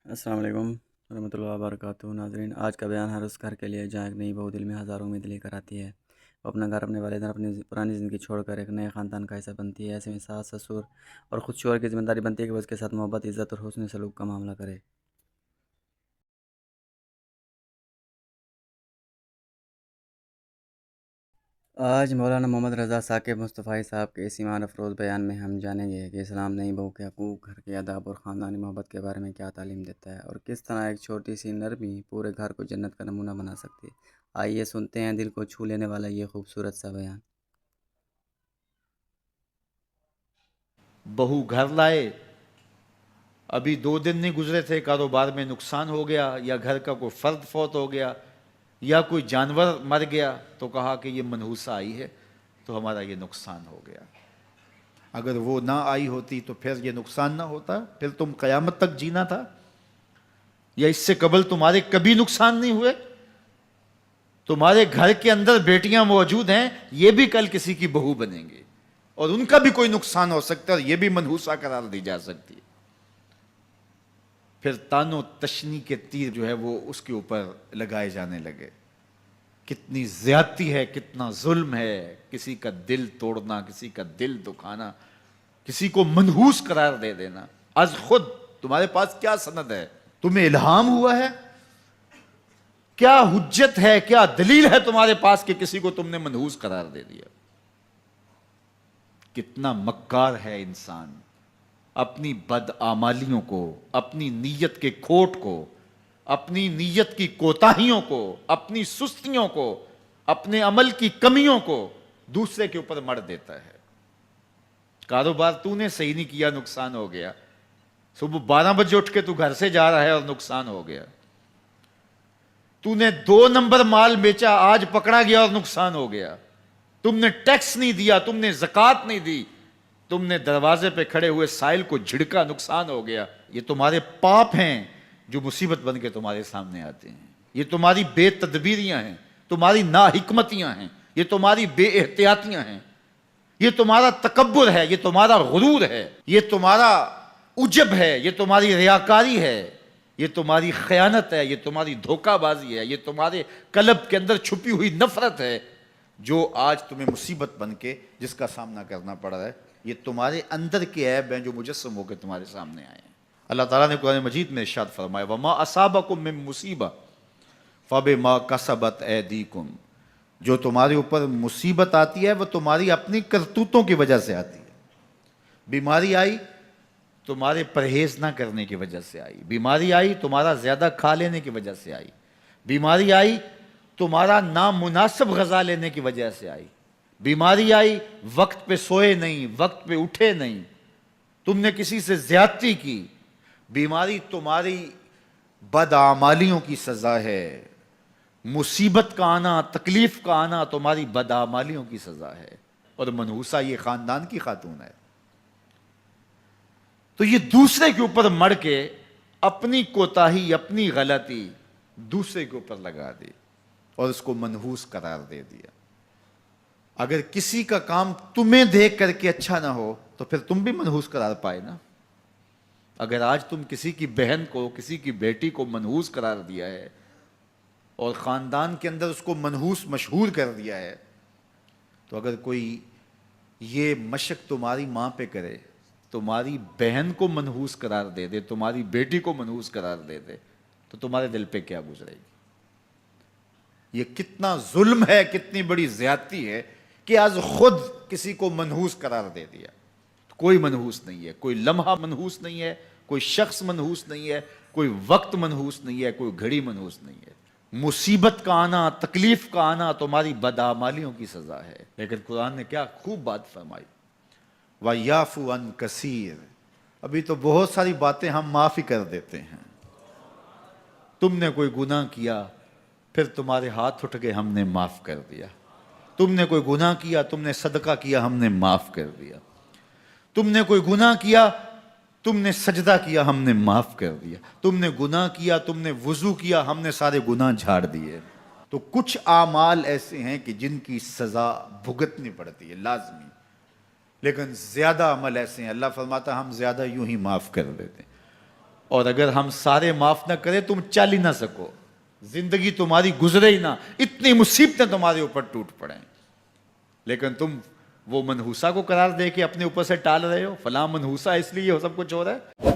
السلام علیکم ورحمۃ اللہ وبرکاتہ ناظرین، آج کا بیان ہر اس گھر کے لیے جہاں ایک نئی بہو دل میں ہزاروں امید لے کر آتی ہے۔ وہ اپنا گھر، اپنے والدین، اپنی پرانی زندگی چھوڑ کر ایک نئے خاندان کا حصہ بنتی ہے۔ ایسے میں ساس، سسر اور خود شوہر کی ذمہ داری بنتی ہے کہ وہ اس کے ساتھ محبت، عزت اور حسن سلوک کا معاملہ کرے۔ آج مولانا محمد رضا ثاقب مصطفی صاحب کے اس ایمان افروز بیان میں ہم جانیں گے کہ اسلام نئی بہو کے حقوق، گھر کے آداب اور خاندانی محبت کے بارے میں کیا تعلیم دیتا ہے، اور کس طرح ایک چھوٹی سی نرمی پورے گھر کو جنت کا نمونہ بنا سکتی ہے۔ آئیے سنتے ہیں دل کو چھو لینے والا یہ خوبصورت سا بیان۔ بہو گھر لائے، ابھی 2 دن نہیں گزرے تھے، کاروبار میں نقصان ہو گیا، یا گھر کا کوئی فرد فوت ہو گیا، یا کوئی جانور مر گیا، تو کہا کہ یہ منحوسہ آئی ہے تو ہمارا یہ نقصان ہو گیا۔ اگر وہ نہ آئی ہوتی تو پھر یہ نقصان نہ ہوتا، پھر تم قیامت تک جینا تھا، یا اس سے قبل تمہارے کبھی نقصان نہیں ہوئے۔ تمہارے گھر کے اندر بیٹیاں موجود ہیں، یہ بھی کل کسی کی بہو بنیں گے، اور ان کا بھی کوئی نقصان ہو سکتا ہے، اور یہ بھی منحوسہ قرار دی جا سکتی ہے۔ پھر تان و تشنی کے تیر جو ہے وہ اس کے اوپر لگائے جانے لگے۔ کتنی زیادتی ہے، کتنا ظلم ہے، کسی کا دل توڑنا، کسی کا دل دکھانا، کسی کو منحوس قرار دے دینا۔ از خود تمہارے پاس کیا سند ہے؟ تمہیں الہام ہوا ہے؟ کیا حجت ہے، کیا دلیل ہے تمہارے پاس کہ کسی کو تم نے منحوس قرار دے دیا؟ کتنا مکار ہے انسان، اپنی بدعمالیوں کو، اپنی نیت کے کھوٹ کو، اپنی نیت کی کوتاہیوں کو، اپنی سستیوں کو، اپنے عمل کی کمیوں کو دوسرے کے اوپر مڑ دیتا ہے۔ کاروبار تو نے صحیح نہیں کیا، نقصان ہو گیا۔ صبح 12 بجے اٹھ کے تو گھر سے جا رہا ہے اور نقصان ہو گیا۔ تو نے 2 نمبر مال بیچا، آج پکڑا گیا اور نقصان ہو گیا۔ تم نے ٹیکس نہیں دیا، تم نے زکوٰۃ نہیں دی، تم نے دروازے پہ کھڑے ہوئے سائل کو جھڑکا، نقصان ہو گیا۔ یہ تمہارے پاپ ہیں جو مصیبت بن کے تمہارے سامنے آتے ہیں۔ یہ تمہاری بے تدبیریاں ہیں، تمہاری ناحکمتیاں ہیں، یہ تمہاری بے احتیاطیاں ہیں، یہ تمہارا تکبر ہے، یہ تمہارا غرور ہے، یہ تمہارا عجب ہے، یہ تمہاری ریاکاری ہے، یہ تمہاری خیانت ہے، یہ تمہاری دھوکہ بازی ہے، یہ تمہارے قلب کے اندر چھپی ہوئی نفرت ہے، جو آج تمہیں مصیبت بن کے جس کا سامنا کرنا پڑ رہا ہے۔ یہ تمہارے اندر کے عیب ہیں جو مجسم ہو کے تمہارے سامنے آئے ہیں۔ اللہ تعالیٰ نے قرآن مجید میں ارشاد فرمایا وَمَا أَصَابَكُم مِّن مُّصِيبَةٍ فَبِمَا كَسَبَتْ أَيْدِيكُمْ، جو تمہارے اوپر مصیبت آتی ہے وہ تمہاری اپنی کرتوتوں کی وجہ سے آتی ہے۔ بیماری آئی تمہارے پرہیز نہ کرنے کی وجہ سے آئی، بیماری آئی تمہارا زیادہ کھا لینے کی وجہ سے آئی، بیماری آئی تمہارا نامناسب غذا لینے کی وجہ سے آئی، بیماری آئی وقت پہ سوئے نہیں، وقت پہ اٹھے نہیں، تم نے کسی سے زیادتی کی، بیماری تمہاری بدعمالیوں کی سزا ہے، مصیبت کا آنا، تکلیف کا آنا تمہاری بدعمالیوں کی سزا ہے۔ اور منحوسہ یہ خاندان کی خاتون ہے، تو یہ دوسرے کے اوپر مڑ کے اپنی کوتاہی، اپنی غلطی دوسرے کے اوپر لگا دی اور اس کو منحوس قرار دے دیا۔ اگر کسی کا کام تمہیں دیکھ کر کے اچھا نہ ہو تو پھر تم بھی منحوس قرار پائے نا۔ اگر آج تم کسی کی بہن کو، کسی کی بیٹی کو منحوس قرار دیا ہے اور خاندان کے اندر اس کو منحوس مشہور کر دیا ہے، تو اگر کوئی یہ مشق تمہاری ماں پہ کرے، تمہاری بہن کو منحوس قرار دے دے، تمہاری بیٹی کو منحوس قرار دے دے، تو تمہارے دل پہ کیا گزرے گی؟ یہ کتنا ظلم ہے، کتنی بڑی زیادتی ہے کہ آج خود کسی کو منحوس قرار دے دیا۔ کوئی منحوس نہیں ہے، کوئی لمحہ منحوس نہیں ہے، کوئی شخص منحوس نہیں ہے، کوئی وقت منحوس نہیں ہے، کوئی گھڑی منحوس نہیں ہے۔ مصیبت کا آنا، تکلیف کا آنا تمہاری بدعمالیوں کی سزا ہے۔ لیکن قرآن نے کیا خوب بات فرمائی، وَيَعْفُو عَنْ كَثِيرٍ، ابھی تو بہت ساری باتیں ہم معاف ہی کر دیتے ہیں۔ تم نے کوئی گناہ کیا، پھر تمہارے ہاتھ اٹھ گئے، ہم نے معاف کر دیا۔ تم نے کوئی گناہ کیا، تم نے صدقہ کیا، ہم نے معاف کر دیا۔ تم نے کوئی گناہ کیا، تم نے سجدہ کیا، ہم نے معاف کر دیا۔ تم نے گناہ کیا، تم نے وضو کیا، ہم نے سارے گناہ جھاڑ دیے۔ تو کچھ اعمال ایسے ہیں کہ جن کی سزا بھگتنی پڑتی ہے لازمی، لیکن زیادہ عمل ایسے ہیں اللہ فرماتا ہے ہم زیادہ یوں ہی معاف کر دیتے ہیں۔ اور اگر ہم سارے معاف نہ کریں تم چل ہی نہ سکو, زندگی تمہاری گزرے ہی نہ, اتنی مصیبتیں تمہارے اوپر ٹوٹ پڑیں. لیکن تم وہ منحوسہ کو قرار دے کے اپنے اوپر سے ٹال رہے ہو, فلاں منحوسہ اس لیے وہ سب کچھ ہو رہا ہے.